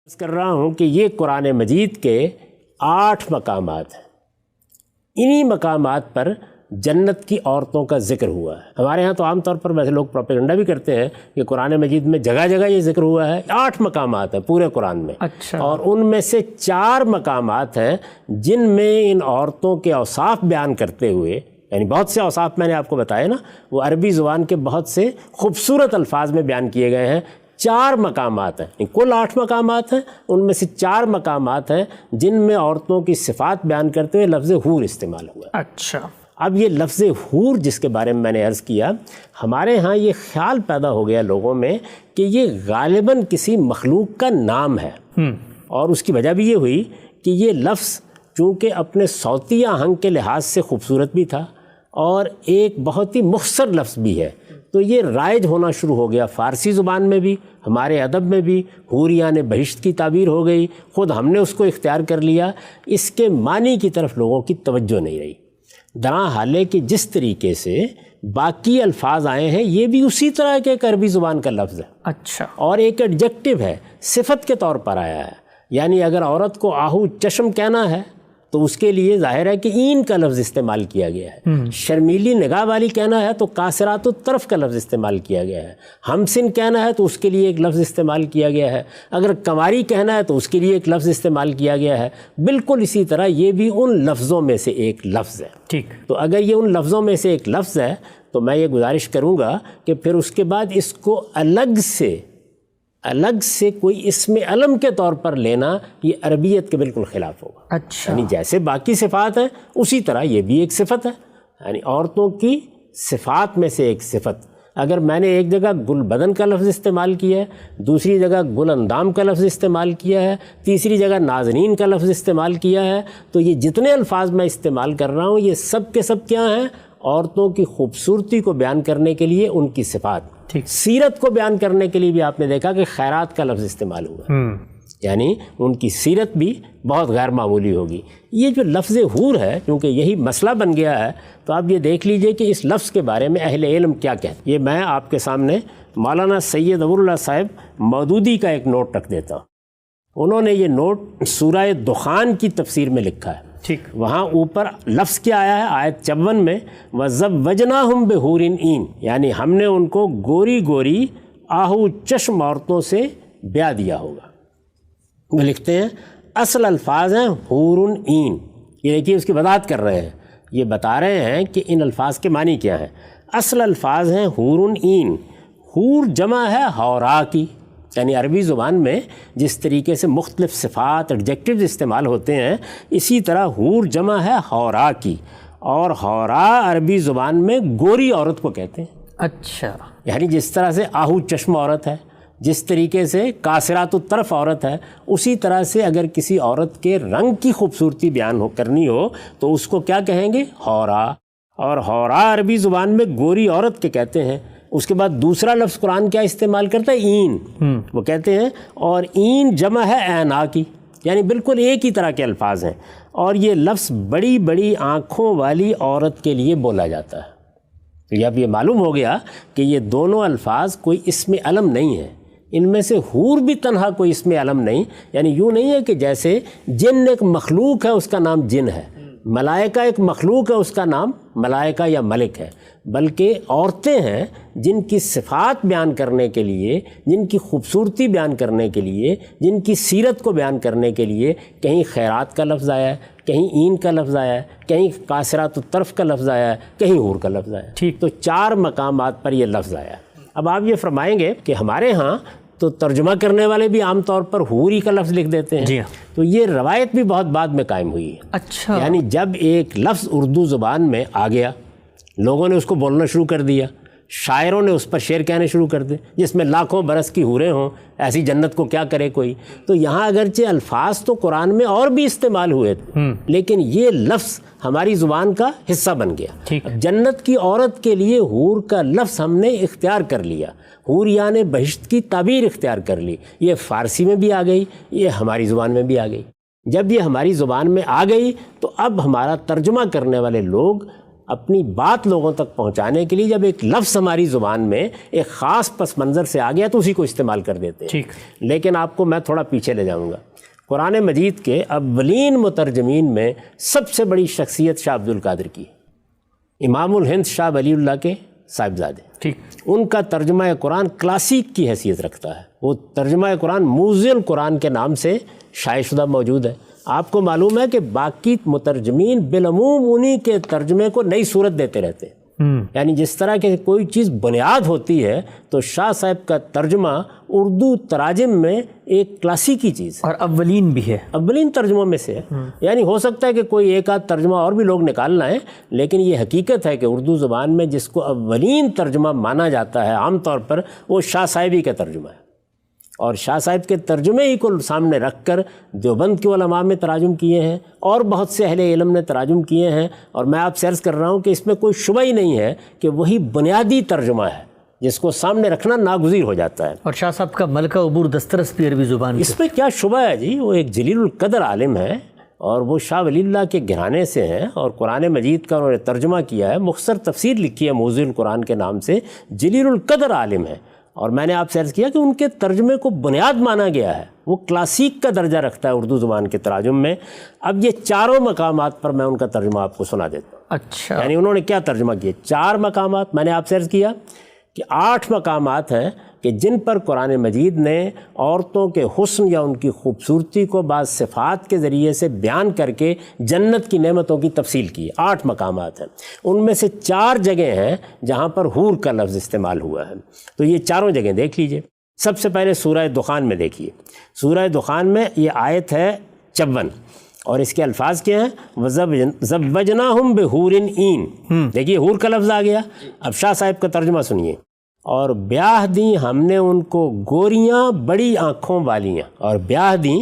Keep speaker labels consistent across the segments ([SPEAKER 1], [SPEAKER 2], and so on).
[SPEAKER 1] عرض کر رہا ہوں کہ یہ قرآن مجید کے 8 مقامات ہیں. انہی مقامات پر جنت کی عورتوں کا ذکر ہوا ہے. ہمارے ہاں تو عام طور پر ویسے لوگ پروپیگنڈا بھی کرتے ہیں کہ قرآن مجید میں جگہ جگہ یہ ذکر ہوا ہے. 8 مقامات ہیں پورے قرآن میں.
[SPEAKER 2] اچھا.
[SPEAKER 1] اور ان میں سے 4 مقامات ہیں جن میں ان عورتوں کے اوصاف بیان کرتے ہوئے، یعنی بہت سے اوصاف میں نے آپ کو بتایا نا، وہ عربی زبان کے بہت سے خوبصورت الفاظ میں بیان کیے گئے ہیں. 4 مقامات ہیں، کل 8 مقامات ہیں، ان میں سے 4 مقامات ہیں جن میں عورتوں کی صفات بیان کرتے ہوئے لفظ حور استعمال ہوا ہے.
[SPEAKER 2] اچھا.
[SPEAKER 1] اب یہ لفظ حور جس کے بارے میں نے عرض کیا، ہمارے ہاں یہ خیال پیدا ہو گیا لوگوں میں کہ یہ غالباً کسی مخلوق کا نام ہے. اور اس کی وجہ بھی یہ ہوئی کہ یہ لفظ چونکہ اپنے صوتی آہنگ کے لحاظ سے خوبصورت بھی تھا اور ایک بہت ہی مختصر لفظ بھی ہے، تو یہ رائج ہونا شروع ہو گیا فارسی زبان میں بھی، ہمارے ادب میں بھی. حوریان بہشت کی تعبیر ہو گئی، خود ہم نے اس کو اختیار کر لیا. اس کے معنی کی طرف لوگوں کی توجہ نہیں رہی. درا حالے کہ جس طریقے سے باقی الفاظ آئے ہیں یہ بھی اسی طرح کے ایک عربی زبان کا لفظ ہے.
[SPEAKER 2] اچھا.
[SPEAKER 1] اور ایک ایڈجیکٹو ہے، صفت کے طور پر آیا ہے. یعنی اگر عورت کو آہو چشم کہنا ہے تو اس کے لیے ظاہر ہے کہ این کا لفظ استعمال کیا گیا ہے. شرمیلی نگاہ والی کہنا ہے تو کاسرات الطرف کا لفظ استعمال کیا گیا ہے. ہمسن کہنا ہے تو اس کے لیے ایک لفظ استعمال کیا گیا ہے. اگر کنواری کہنا ہے تو اس کے لیے ایک لفظ استعمال کیا گیا ہے. بالکل اسی طرح یہ بھی ان لفظوں میں سے ایک لفظ ہے.
[SPEAKER 2] ٹھیک.
[SPEAKER 1] تو اگر یہ ان لفظوں میں سے ایک لفظ ہے تو میں یہ گزارش کروں گا کہ پھر اس کے بعد اس کو الگ سے کوئی اسم علم کے طور پر لینا یہ عربیت کے بالکل خلاف ہوگا.
[SPEAKER 2] اچھا.
[SPEAKER 1] یعنی جیسے باقی صفات ہیں اسی طرح یہ بھی ایک صفت ہے. یعنی عورتوں کی صفات میں سے ایک صفت. اگر میں نے ایک جگہ گل بدن کا لفظ استعمال کیا ہے، دوسری جگہ گل اندام کا لفظ استعمال کیا ہے، تیسری جگہ نازنین کا لفظ استعمال کیا ہے، تو یہ جتنے الفاظ میں استعمال کر رہا ہوں یہ سب کے سب کیا ہیں؟ عورتوں کی خوبصورتی کو بیان کرنے کے لیے ان کی صفات. سیرت کو بیان کرنے کے لیے بھی آپ نے دیکھا کہ خیرات کا لفظ استعمال ہوا. یعنی ان کی سیرت بھی بہت غیر معمولی ہوگی. یہ جو لفظ حور ہے کیونکہ یہی مسئلہ بن گیا ہے، تو آپ یہ دیکھ لیجئے کہ اس لفظ کے بارے میں اہل علم کیا کہتے ہیں. یہ میں آپ کے سامنے مولانا سید ابو اللہ صاحب مودودی کا ایک نوٹ رکھ دیتا ہوں. انہوں نے یہ نوٹ سورہ دخان کی تفسیر میں لکھا ہے.
[SPEAKER 2] ٹھیک.
[SPEAKER 1] وہاں اوپر لفظ کیا آیا ہے آیت 54 میں، وَزَوَّجْنَاهُمْ بِحُورٍ عِین، یعنی ہم نے ان کو گوری گوری آہو چشم عورتوں سے بیاہ دیا ہوگا. وہ لکھتے ہیں اصل الفاظ ہیں حور عین. یہ دیکھیے اس کی وضاحت کر رہے ہیں، یہ بتا رہے ہیں کہ ان الفاظ کے معنی کیا ہیں. اصل الفاظ ہیں حور عین. حور جمع ہے حورا کی. یعنی عربی زبان میں جس طریقے سے مختلف صفات ایڈجیکٹیوز استعمال ہوتے ہیں اسی طرح حور جمع ہے حورا کی، اور حورا عربی زبان میں گوری عورت کو کہتے ہیں.
[SPEAKER 2] اچھا.
[SPEAKER 1] یعنی جس طرح سے آہو چشم عورت ہے، جس طریقے سے کاسرات الطرف عورت ہے، اسی طرح سے اگر کسی عورت کے رنگ کی خوبصورتی بیان کرنی ہو تو اس کو کیا کہیں گے؟ حورا. اور حورا عربی زبان میں گوری عورت کے کہتے ہیں. اس کے بعد دوسرا لفظ قرآن کیا استعمال کرتا ہے؟ این. وہ کہتے ہیں، اور این جمع ہے عینا کی. یعنی بالکل ایک ہی طرح کے الفاظ ہیں، اور یہ لفظ بڑی بڑی آنکھوں والی عورت کے لیے بولا جاتا ہے. تو اب یہ معلوم ہو گیا کہ یہ دونوں الفاظ کوئی اسم علم نہیں ہے. ان میں سے حور بھی تنہا کوئی اسم علم نہیں. یعنی یوں نہیں ہے کہ جیسے جن ایک مخلوق ہے اس کا نام جن ہے، ملائکہ ایک مخلوق ہے اس کا نام ملائکہ یا ملک ہے، بلکہ عورتیں ہیں جن کی صفات بیان کرنے کے لیے، جن کی خوبصورتی بیان کرنے کے لیے، جن کی سیرت کو بیان کرنے کے لیے کہیں خیرات کا لفظ آیا ہے، کہیں این کا لفظ آیا ہے، کہیں کاسرات الطرف کا لفظ آیا ہے، کہیں حور کا لفظ آیا ہے.
[SPEAKER 2] ٹھیک.
[SPEAKER 1] تو 4 مقامات پر یہ لفظ آیا ہے. اب آپ یہ فرمائیں گے کہ ہمارے ہاں تو ترجمہ کرنے والے بھی عام طور پر حوری کا لفظ لکھ دیتے ہیں.
[SPEAKER 2] جی.
[SPEAKER 1] تو یہ روایت بھی بہت بعد میں قائم ہوئی ہے.
[SPEAKER 2] اچھا.
[SPEAKER 1] یعنی جب ایک لفظ اردو زبان میں آ گیا، لوگوں نے اس کو بولنا شروع کر دیا، شاعروں نے اس پر شعر کہنے شروع کر دے جس میں لاکھوں برس کی حوریں ہوں، ایسی جنت کو کیا کرے کوئی. تو یہاں اگرچہ الفاظ تو قرآن میں اور بھی استعمال ہوئے تھے، لیکن یہ لفظ ہماری زبان کا حصہ بن گیا. جنت کی عورت کے لیے حور کا لفظ ہم نے اختیار کر لیا، حوریان بہشت کی تعبیر اختیار کر لی. یہ فارسی میں بھی آ گئی، یہ ہماری زبان میں بھی آ گئی. جب یہ ہماری زبان میں آ گئی تو اب ہمارا ترجمہ کرنے والے لوگ اپنی بات لوگوں تک پہنچانے کے لیے جب ایک لفظ ہماری زبان میں ایک خاص پس منظر سے آ گیا تو اسی کو استعمال کر دیتے ہیں. لیکن آپ کو میں تھوڑا پیچھے لے جاؤں گا. قرآن مجید کے اولین مترجمین میں سب سے بڑی شخصیت شاہ عبد القادر کی، امام الہند شاہ ولی اللہ کے صاحبزادے. ان کا ترجمہ قرآن کلاسیک کی حیثیت رکھتا ہے. وہ ترجمہ قرآن موزی القرآن کے نام سے شائع شدہ موجود ہے. آپ کو معلوم ہے کہ باقی مترجمین بالعموم انہی کے ترجمے کو نئی صورت دیتے رہتے ہیں. یعنی جس طرح کہ کوئی چیز بنیاد ہوتی ہے تو شاہ صاحب کا ترجمہ اردو تراجم میں ایک کلاسیکی چیز ہے،
[SPEAKER 2] اور اولین بھی ہے،
[SPEAKER 1] اولین ترجموں میں سے ہے. یعنی ہو سکتا ہے کہ کوئی ایک آدھ ترجمہ اور بھی لوگ نکالنا ہے، لیکن یہ حقیقت ہے کہ اردو زبان میں جس کو اولین ترجمہ مانا جاتا ہے عام طور پر وہ شاہ صاحب ہی کا ترجمہ ہے. اور شاہ صاحب کے ترجمے ہی کو سامنے رکھ کر دیوبند کے علماء میں تراجم کیے ہیں اور بہت سے اہل علم نے تراجم کیے ہیں. اور میں آپ سے عرض کر رہا ہوں کہ اس میں کوئی شبہ ہی نہیں ہے کہ وہی بنیادی ترجمہ ہے جس کو سامنے رکھنا ناگزیر ہو جاتا ہے.
[SPEAKER 2] اور شاہ صاحب کا ملکہ عبور دسترس بھی عربی زبان
[SPEAKER 1] اس میں کیا شبہ ہے جی. وہ ایک جلیل القدر عالم ہے اور وہ شاہ ولی اللہ کے گھرانے سے ہیں اور قرآن مجید کا انہوں نے ترجمہ کیا ہے، مختصر تفسیر لکھی ہے موزی القرآن کے نام سے. جلیل القدر عالم ہے اور میں نے آپ سے عرض کیا کہ ان کے ترجمے کو بنیاد مانا گیا ہے. وہ کلاسیک کا درجہ رکھتا ہے اردو زبان کے تراجم میں. اب یہ چاروں مقامات پر میں ان کا ترجمہ آپ کو سنا دیتا ہوں.
[SPEAKER 2] اچھا،
[SPEAKER 1] یعنی انہوں نے کیا ترجمہ کیا؟ 4 مقامات. میں نے آپ سے عرض کیا کہ 8 مقامات ہیں کہ جن پر قرآن مجید نے عورتوں کے حسن یا ان کی خوبصورتی کو بعض صفات کے ذریعے سے بیان کر کے جنت کی نعمتوں کی تفصیل کی. 8 مقامات ہیں. ان میں سے 4 جگہیں ہیں جہاں پر حور کا لفظ استعمال ہوا ہے. تو یہ چاروں جگہیں دیکھ لیجئے. سب سے پہلے سورہ دخان میں دیکھیے. سورہ دخان میں یہ آیت ہے 54 اور اس کے الفاظ کیا ہیں؟ وَزَوَّجْنَاهُمْ بِحُورٍ عِین. دیکھیے حور کا لفظ آ گیا. اب شاہ صاحب کا ترجمہ سنیے. اور بیاہ دیں ہم نے ان کو گوریاں بڑی آنکھوں والیاں. اور بیاہ دیں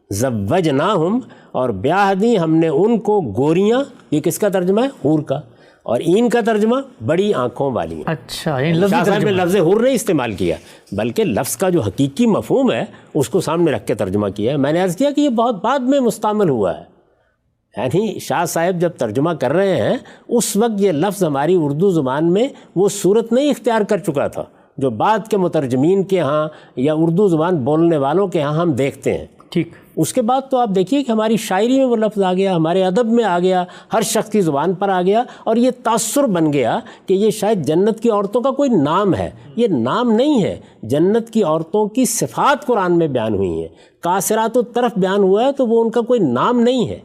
[SPEAKER 1] زوجناہم، اور بیاہ دیں ہم نے ان کو گوریاں. یہ کس کا ترجمہ ہے؟ حور کا. اور این کا ترجمہ بڑی آنکھوں والیاں.
[SPEAKER 2] اچھا،
[SPEAKER 1] شاہ صاحب نے لفظ حور نہیں استعمال کیا بلکہ لفظ کا جو حقیقی مفہوم ہے اس کو سامنے رکھ کے ترجمہ کیا ہے. میں نے عرض کیا کہ یہ بہت بعد میں مستعمل ہوا ہے. یعنی شاہ صاحب جب ترجمہ کر رہے ہیں اس وقت یہ لفظ ہماری اردو زبان میں وہ صورت نہیں اختیار کر چکا تھا جو بعد کے مترجمین کے ہاں یا اردو زبان بولنے والوں کے ہاں ہم دیکھتے ہیں.
[SPEAKER 2] ٹھیک.
[SPEAKER 1] اس کے بعد تو آپ دیکھیے کہ ہماری شاعری میں وہ لفظ آ گیا، ہمارے ادب میں آ گیا، ہر شخص کی زبان پر آ گیا اور یہ تاثر بن گیا کہ یہ شاید جنت کی عورتوں کا کوئی نام ہے. یہ نام نہیں ہے. جنت کی عورتوں کی صفات قرآن میں بیان ہوئی ہیں. قاصرات الطرف بیان ہوا ہے تو وہ ان کا کوئی نام نہیں ہے.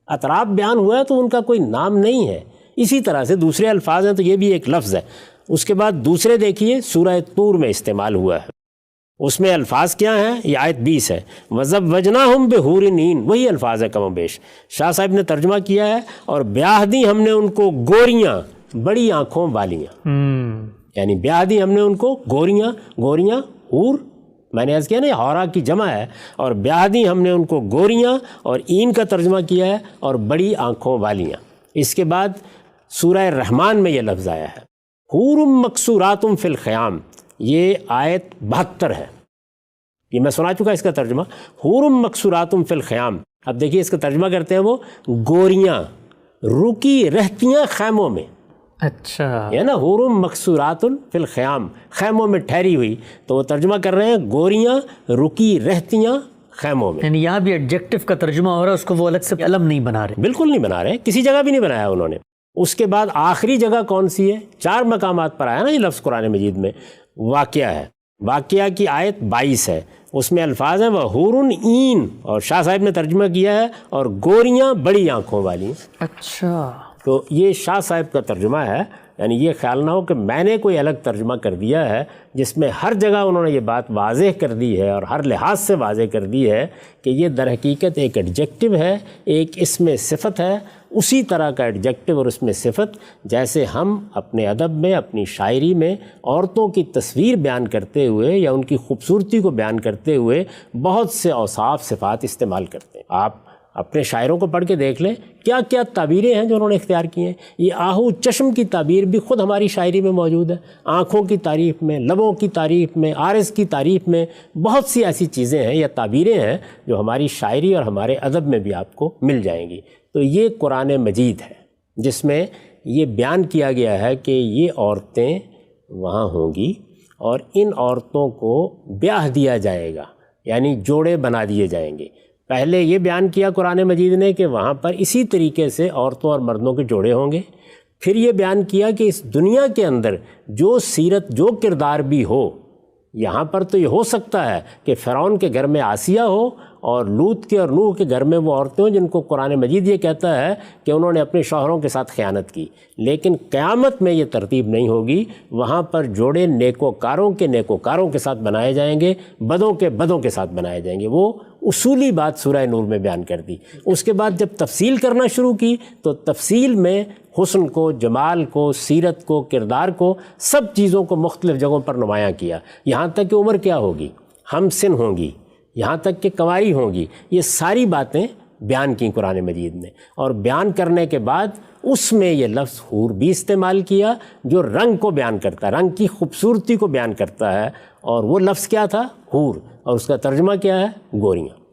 [SPEAKER 1] اطراف بیان ہوا ہے تو ان کا کوئی نام نہیں ہے. اسی طرح سے دوسرے الفاظ ہیں تو یہ بھی ایک لفظ ہے. اس کے بعد دوسرے دیکھیے سورہ طور میں استعمال ہوا ہے. اس میں الفاظ کیا ہیں؟ یہ آیت 20 ہے. وَزَوَّجْنَاهُمْ بِحُورٍ عِین. وہی الفاظ ہے کم و بیش. شاہ صاحب نے ترجمہ کیا ہے اور بیاہ دی ہم نے ان کو گوریاں بڑی آنکھوں والیاں. یعنی بیاہ دی ہم نے ان کو گوریاں. گوریاں حور میں نے عرض کیا نا حورا کی جمع ہے. اور بیاہ دی ہم نے ان کو گوریاں اور این کا ترجمہ کیا ہے اور بڑی آنکھوں والیاں. اس کے بعد سورہ رحمان میں یہ لفظ آیا ہے حور مقصورات فی الخیام. یہ آیت 72 ہے. یہ میں سنا چکا اس کا ترجمہ حور مقصورات فی الخیام. اب دیکھیے اس کا ترجمہ کرتے ہیں وہ گوریاں رکی رہتیاں خیموں میں.
[SPEAKER 2] اچھا،
[SPEAKER 1] ہے نا حور مقصورات فی الخیام، خیموں میں ٹھہری ہوئی. تو وہ ترجمہ کر رہے ہیں گوریاں رکی رہتیاں خیموں میں.
[SPEAKER 2] یعنی یہاں بھی ایڈجیکٹو کا ترجمہ ہو رہا ہے، اس کو وہ الگ سے علم نہیں بنا رہے.
[SPEAKER 1] بالکل نہیں بنا رہے، کسی جگہ بھی نہیں بنایا انہوں نے. اس کے بعد آخری جگہ کون سی ہے؟ 4 مقامات پر آیا نا یہ لفظ قرآن مجید میں. واقعہ ہے. واقعہ کی آیت 22 ہے. اس میں الفاظ ہیں وَحُورٌ عِین اور شاہ صاحب نے ترجمہ کیا ہے اور گوریاں بڑی آنکھوں والی.
[SPEAKER 2] اچھا،
[SPEAKER 1] تو یہ شاہ صاحب کا ترجمہ ہے. یعنی یہ خیال نہ ہو کہ میں نے کوئی الگ ترجمہ کر دیا ہے جس میں ہر جگہ انہوں نے یہ بات واضح کر دی ہے اور ہر لحاظ سے واضح کر دی ہے کہ یہ در حقیقت ایک ایڈجیکٹو ہے، ایک اسم صفت ہے. اسی طرح کا ایڈجیکٹو اور اس میں صفت جیسے ہم اپنے ادب میں اپنی شاعری میں عورتوں کی تصویر بیان کرتے ہوئے یا ان کی خوبصورتی کو بیان کرتے ہوئے بہت سے اوصاف صفات استعمال کرتے ہیں. آپ اپنے شاعروں کو پڑھ کے دیکھ لیں کیا کیا تعبیریں ہیں جو انہوں نے اختیار کی ہیں. یہ آہو چشم کی تعبیر بھی خود ہماری شاعری میں موجود ہے. آنکھوں کی تعریف میں، لبوں کی تعریف میں، عارض کی تعریف میں بہت سی ایسی چیزیں ہیں یا تعبیریں ہیں جو ہماری شاعری اور ہمارے ادب میں بھی آپ کو مل جائیں گی. تو یہ قرآن مجید ہے جس میں یہ بیان کیا گیا ہے کہ یہ عورتیں وہاں ہوں گی اور ان عورتوں کو بیاہ دیا جائے گا، یعنی جوڑے بنا دیے جائیں گے۔ پہلے یہ بیان کیا قرآن مجید نے کہ وہاں پر اسی طریقے سے عورتوں اور مردوں کے جوڑے ہوں گے۔ پھر یہ بیان کیا کہ اس دنیا کے اندر جو سیرت، جو کردار بھی ہو، یہاں پر تو یہ ہو سکتا ہے کہ فرعون کے گھر میں آسیہ ہو اور لوط کے اور نوح کے گھر میں وہ عورتیں ہوں جن کو قرآن مجید یہ کہتا ہے کہ انہوں نے اپنے شوہروں کے ساتھ خیانت کی، لیکن قیامت میں یہ ترتیب نہیں ہوگی۔ وہاں پر جوڑے نیکوکاروں کے ساتھ بنائے جائیں گے، بدوں کے ساتھ بنائے جائیں گے۔ وہ اصولی بات سورہ نور میں بیان کر دی۔ اس کے بعد جب تفصیل کرنا شروع کی تو تفصیل میں حسن کو، جمال کو، سیرت کو، کردار کو، سب چیزوں کو مختلف جگہوں پر نمایاں کیا، یہاں تک کہ عمر کیا ہوگی، ہم سن ہوں گی، یہاں تک کہ کنواری ہوں گی۔ یہ ساری باتیں بیان کی قرآن مجید نے، اور بیان کرنے کے بعد اس میں یہ لفظ حور بھی استعمال کیا جو رنگ کو بیان کرتا ہے، رنگ کی خوبصورتی کو بیان کرتا ہے، اور وہ لفظ کیا تھا؟ حور، اور اس کا ترجمہ کیا ہے؟ گوریاں۔